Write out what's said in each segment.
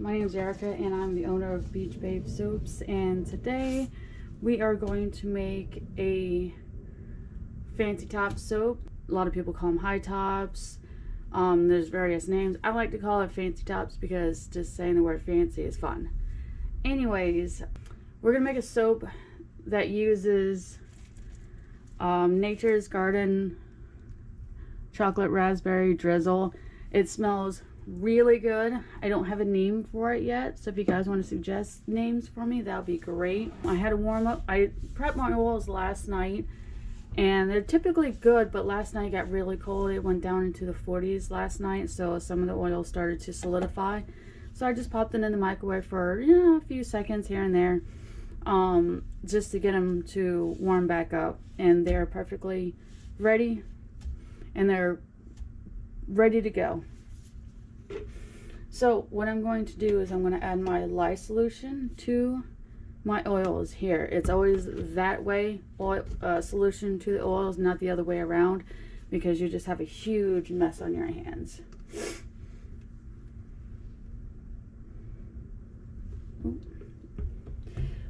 my name is Erica and I'm the owner of Beach Babe Soaps, and today we are going to make a fancy top soap. A lot of people call them high tops. There's various names. I like to call it fancy tops because just saying the word fancy is fun. Anyways, we're gonna make a soap that uses Nature's Garden chocolate raspberry drizzle. It smells really good. I don't have a name for it yet, so if you guys want to suggest names for me, that would be great. I had to warm up. I prepped my oils last night and they're typically good, but last night got really cold. It went down into the 40s last night, so some of the oil started to solidify. So I just popped it in the microwave for a few seconds here and there, just to get them to warm back up, and they're perfectly ready and they're ready to go. So what I'm going to do is I'm going to add my lye solution to my oils here. It's always that way, oil solution to the oils, not the other way around, because you just have a huge mess on your hands.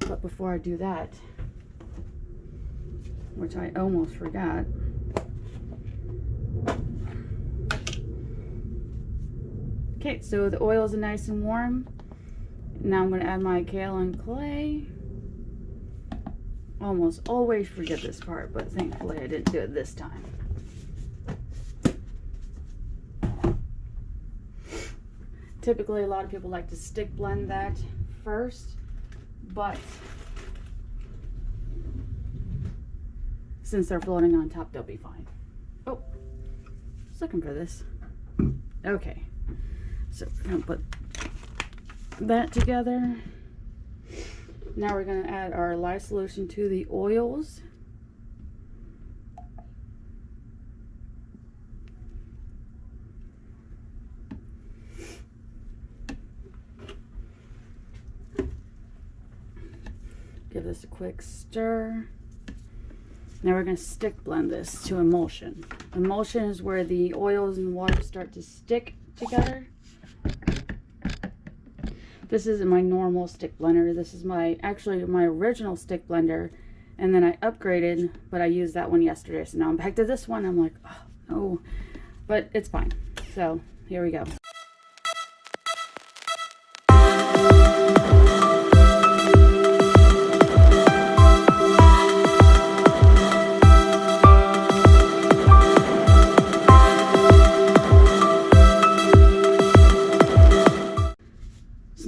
But before I do that, which I almost forgot, okay, so the oils are nice and warm. Now I'm going to add my kaolin clay. Almost always forget this part, but thankfully I didn't do it this time. Typically a lot of people like to stick blend that first, but since they're floating on top, they'll be fine. Oh, I was looking for this. Okay. So we're going to put that together. Now we're going to add our lye solution to the oils. Give this a quick stir. Now we're going to stick blend this to emulsion. Emulsion is where the oils and water start to stick together. This isn't my normal stick blender. This is actually my original stick blender, and then I upgraded, but I used that one yesterday. So now I'm back to this one. I'm like, oh no, but it's fine. So here we go.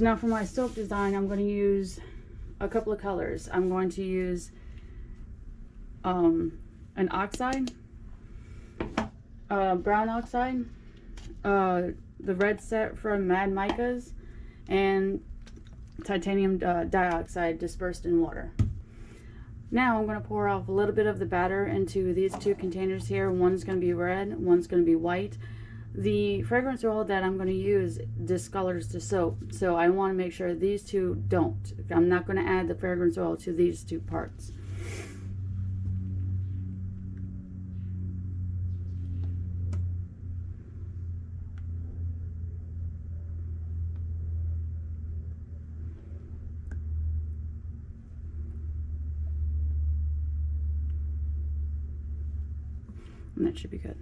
Now for my soap design, I'm going to use a couple of colors. I'm going to use an oxide, brown oxide, the red set from Micas, and titanium dioxide dispersed in water. Now I'm going to pour off a little bit of the batter into these two containers here. One's going to be red, one's going to be white. The fragrance oil that I'm going to use discolors the soap, so I want to make sure these two don't. I'm not going to add the fragrance oil to these two parts. And that should be good.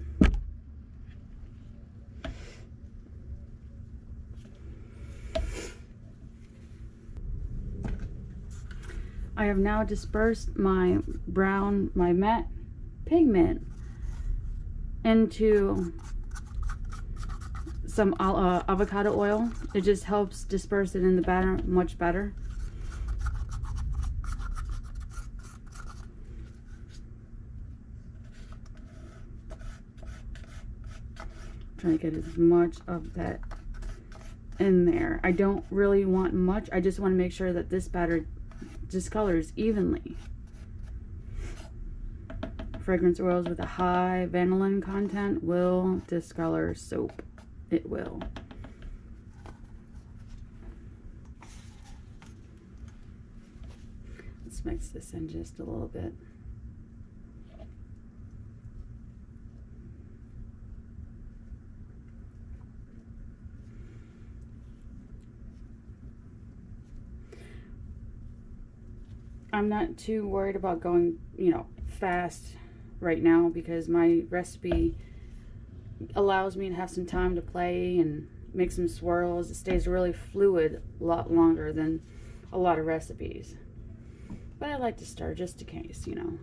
I have now dispersed my matte pigment into some avocado oil. It just helps disperse it in the batter much better. Try to get as much of that in there. I don't really want much. I just want to make sure that this batter discolors evenly. Fragrance oils with a high vanillin content will discolor soap. It will. Let's mix this in just a little bit. I'm not too worried about going, you know, fast right now because my recipe allows me to have some time to play and make some swirls. It stays really fluid a lot longer than a lot of recipes. But I like to stir just in case, you know.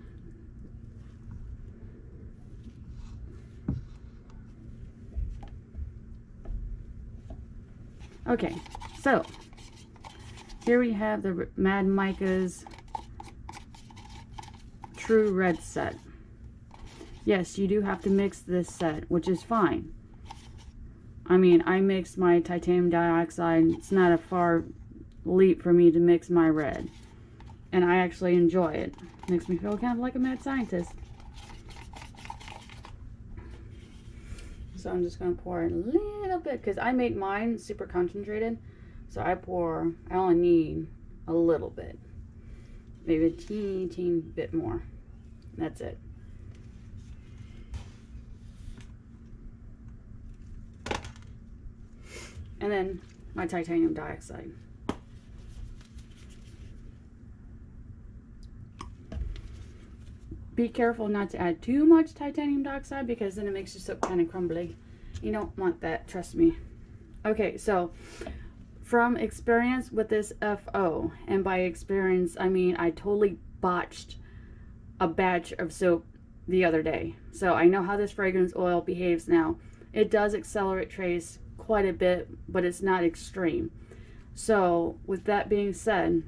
Okay, so here we have the Mad Micas True Red set. Yes, you do have to mix this set, which is fine. I mean, I mix my titanium dioxide. It's not a far leap for me to mix my red. And I actually enjoy it. Makes me feel kind of like a mad scientist. So I'm just going to pour in a little bit because I made mine super concentrated. So I only need a little bit. Maybe a teeny bit more. That's it. And then my titanium dioxide. Be careful not to add too much titanium dioxide because then it makes your soap kind of crumbly. You don't want that, trust me. Okay, so from experience with this FO, and by experience I mean I totally botched a batch of soap the other day. So I know how this fragrance oil behaves now. It does accelerate trace quite a bit, but it's not extreme. So with that being said,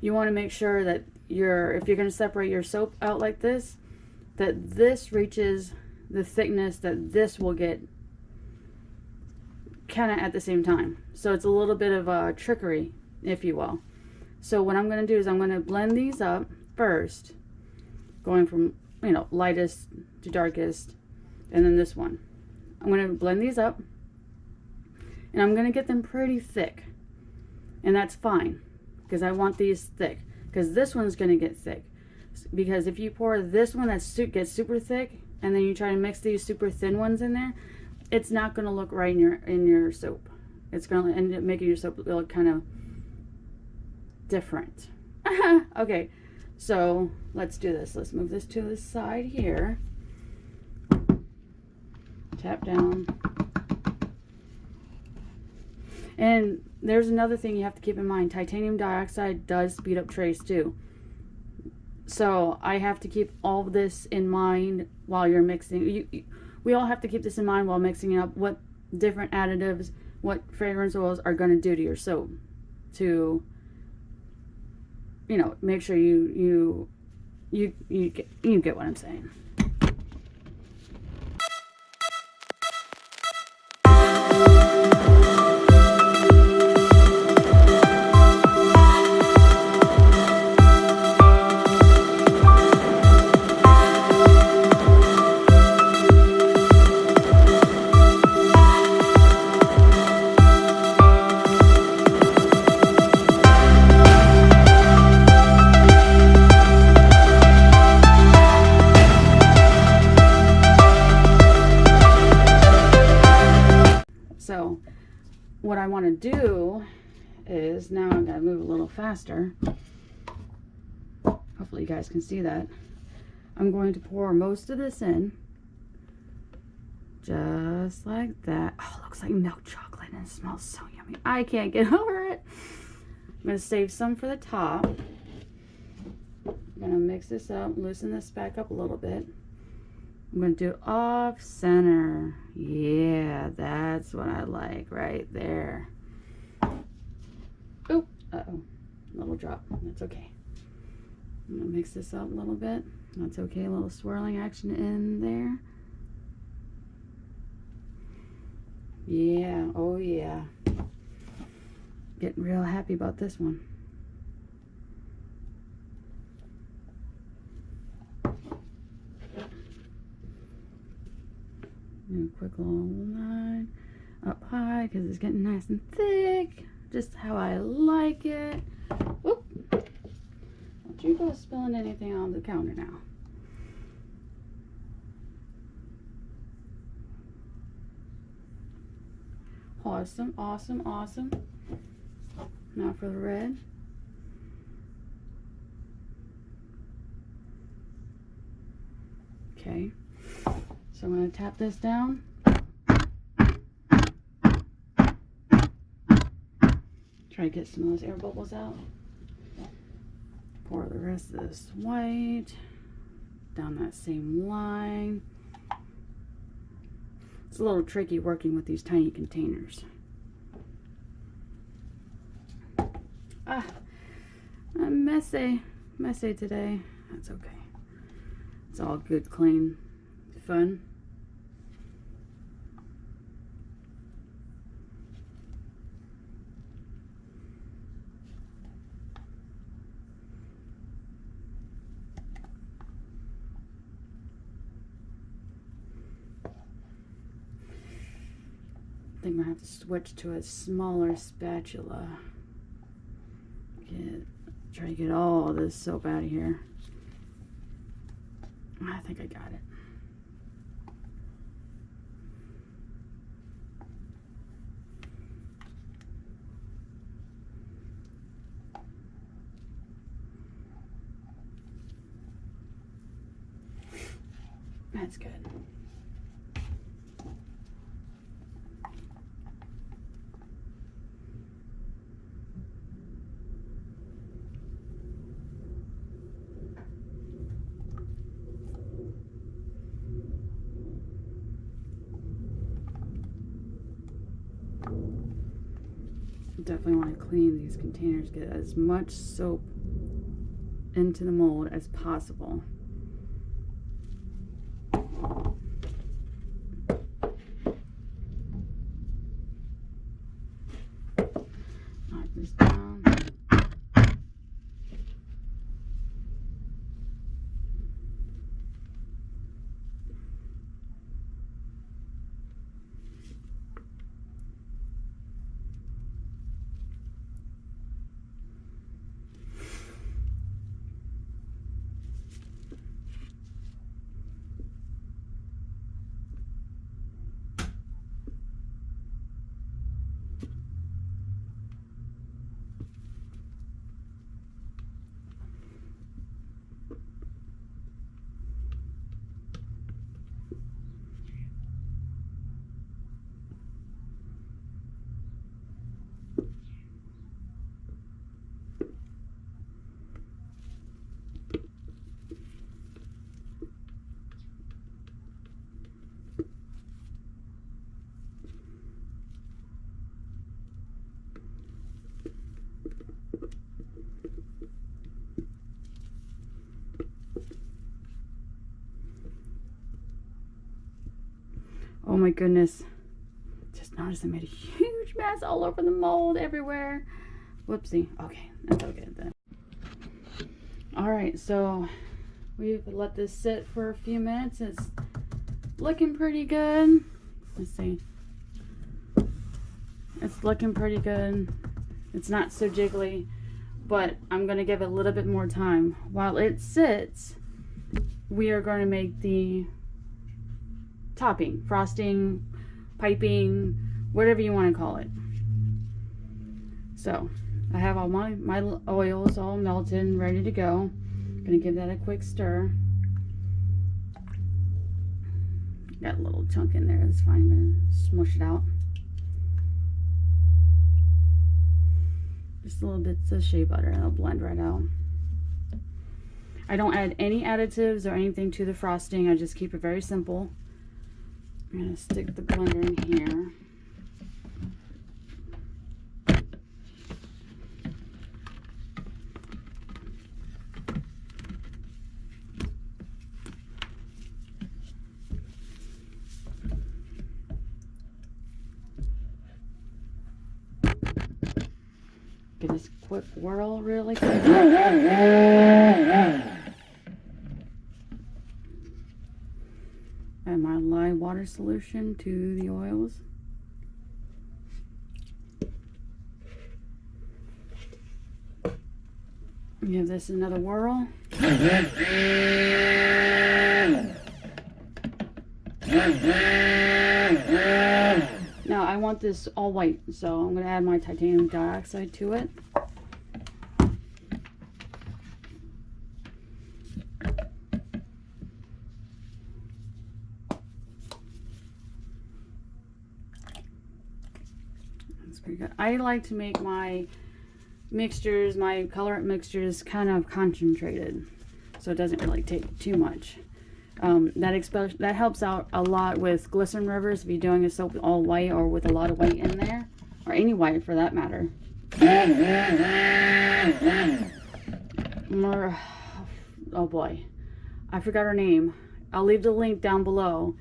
you want to make sure that if you're going to separate your soap out like this, that this reaches the thickness that this will get kind of at the same time. So it's a little bit of a trickery, if you will. So what I'm going to do is I'm going to blend these up first, going from, you know, lightest to darkest, and then this one. I'm going to blend these up, and I'm going to get them pretty thick, and that's fine because I want these thick, because this one's going to get thick. Because if you pour this one that gets super thick and then you try to mix these super thin ones in there, it's not going to look right in your soap. It's going to end up making your soap look kind of different. Okay, so let's do this. Let's move this to the side here. Tap down. And there's another thing you have to keep in mind. Titanium dioxide does speed up trace too. So I have to keep all of this in mind while you're mixing. We all have to keep this in mind while mixing up what different additives, what fragrance oils are going to do to your soap, to, you know, make sure you get what I'm saying. So what I want to do is, now I'm going to move a little faster. Hopefully you guys can see that. I'm going to pour most of this in. Just like that. Oh, it looks like milk chocolate and it smells so yummy. I can't get over it. I'm going to save some for the top. I'm going to mix this up, loosen this back up a little bit. I'm going to do off center. Yeah, that's what I like right there. Oh, uh-oh. Little drop. That's okay. I'm going to mix this up a little bit. That's okay. A little swirling action in there. Yeah. Oh, yeah. Getting real happy about this one. Do a quick little line up high because it's getting nice and thick, just how I like it. Whoop! Don't you go spilling anything on the counter now. Awesome, awesome, awesome. Now for the red. Okay, so I'm going to tap this down. Try to get some of those air bubbles out. Pour the rest of this white down that same line. It's a little tricky working with these tiny containers. Ah, I'm messy today. That's okay. It's all good, clean, fun. I think I'm gonna have to switch to a smaller spatula. Try to get all this soap out of here. I think I got it. That's good. Definitely want to clean these containers, get as much soap into the mold as possible. Knock this down. Oh my goodness. Just noticed I made a huge mess all over the mold everywhere. Whoopsie. Okay, that's okay then. Alright, so we've let this sit for a few minutes. It's looking pretty good. Let's see. It's looking pretty good. It's not so jiggly, but I'm going to give it a little bit more time. While it sits, we are going to make the topping, frosting, piping, whatever you want to call it. So I have all my oils all melted and ready to go. I'm gonna give that a quick stir. Got a little chunk in there, that's fine. I'm gonna smush it out. Just a little bits of shea butter, and it'll blend right out. I don't add any additives or anything to the frosting. I just keep it very simple. I'm going to stick the blender in here. Get this quick whirl really quick. Add my lye water solution to the oils. Give this another whirl. Now I want this all white, so I'm going to add my titanium dioxide to it. pretty good. I like to make my mixtures, my colorant mixtures, kind of concentrated, so it doesn't really take too much. That helps out a lot with glycerin rivers if you're doing a soap all white or with a lot of white in there, or any white for that matter. Oh boy, I forgot her name. I'll leave the link down below.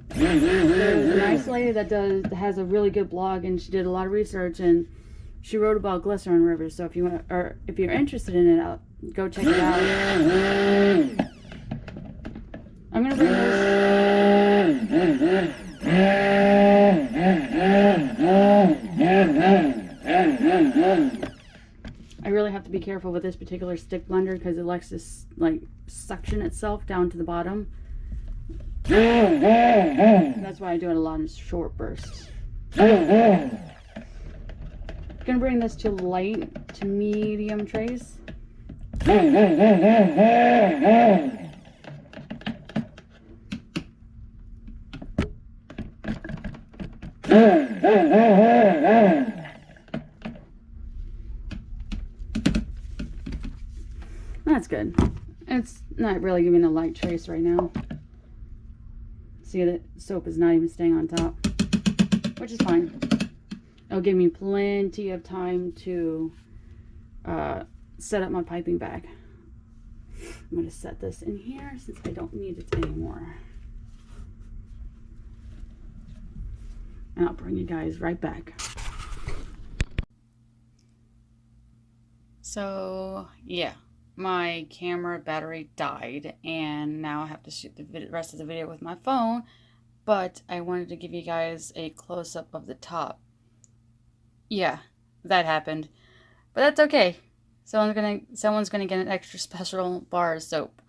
There's a nice lady that has a really good blog, and she did a lot of research, and she wrote about glycerin rivers. So if you want, or if you're interested in it, go check it out. I'm gonna bring this. I really have to be careful with this particular stick blender because it likes to like suction itself down to the bottom. That's why I do it a lot in short bursts. I'm gonna bring this to light to medium trace. That's good. It's not really giving a light trace right now. See, the soap is not even staying on top, which is fine. It'll give me plenty of time to set up my piping bag. I'm going to set this in here since I don't need it anymore. And I'll bring you guys right back. So, yeah. My camera battery died, and now I have to shoot the rest of the video with my phone, but I wanted to give you guys a close-up of the top. Yeah, that happened, but that's okay. Someone's gonna get an extra special bar of soap,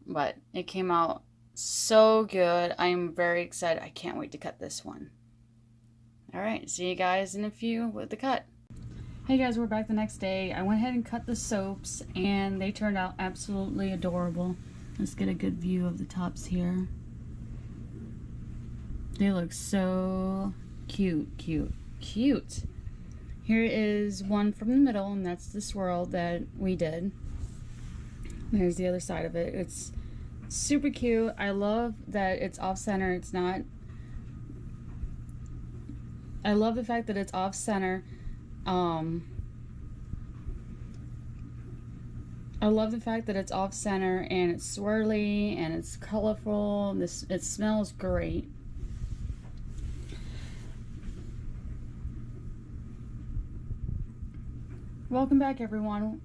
but it came out so good. I'm very excited. I can't wait to cut this one. Alright, see you guys in a few with the cut. Hey guys, we're back the next day. I went ahead and cut the soaps, and they turned out absolutely adorable. Let's get a good view of the tops here. They look so cute. Here is one from the middle, and that's the swirl that we did. There's the other side of it. It's super cute. I love that it's off-center. It's not... I love the fact that it's off-center. I love the fact that it's off-center and it's swirly and it's colorful. It smells great. Welcome back, everyone.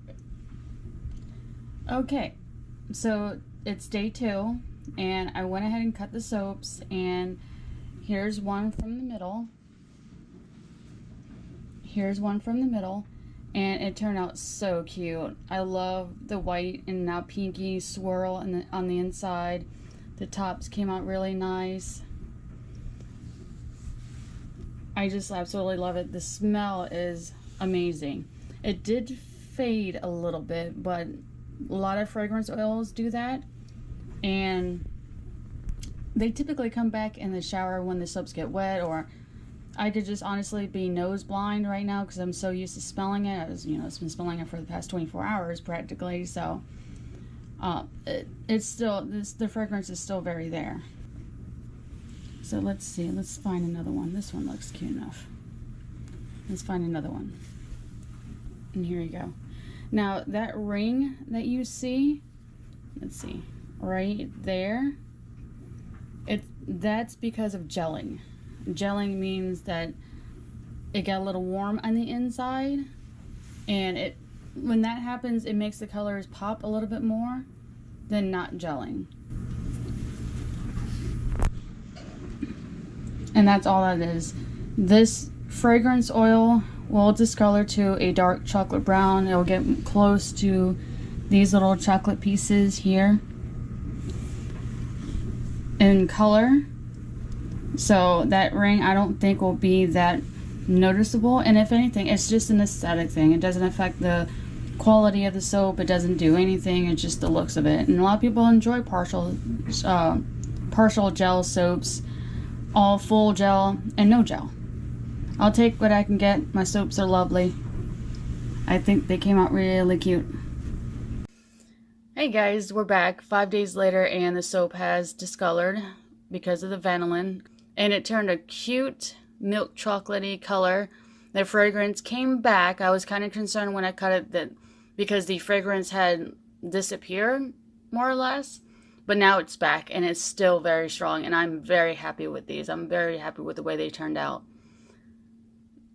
Okay, so it's day 2, and I went ahead and cut the soaps, and here's one from the middle. Here's one from the middle, and it turned out so cute. I love the white and now pinky swirl on the inside. The tops came out really nice. I just absolutely love it. The smell is amazing. It did fade a little bit, but a lot of fragrance oils do that, and they typically come back in the shower when the soaps get wet, or I could just honestly be nose blind right now because I'm so used to smelling it. I've been smelling it for the past 24 hours practically, so it's still, the fragrance is still very there. So let's see, let's find another one. This one looks cute enough. Let's find another one. And here you go. Now that ring that you see, let's see, right there, that's because of gelling. Gelling means that it got a little warm on the inside, and when that happens, it makes the colors pop a little bit more than not gelling. And that's all that is. This fragrance oil will discolor to a dark chocolate brown. It'll get close to these little chocolate pieces here in color. So that ring, I don't think will be that noticeable, and if anything, it's just an aesthetic thing. It doesn't affect the quality of the soap. It doesn't do anything. It's just the looks of it. And a lot of people enjoy partial gel soaps all full gel and no gel. I'll take what I can get. My soaps are lovely. I think they came out really cute. Hey guys, we're back 5 days later and the soap has discolored because of the vanillin. And it turned a cute milk chocolatey color. The fragrance came back. I was kind of concerned when I cut it that because the fragrance had disappeared more or less. But now it's back and it's still very strong. And I'm very happy with these. I'm very happy with the way they turned out.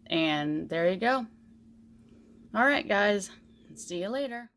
And there you go. Alright guys, see you later.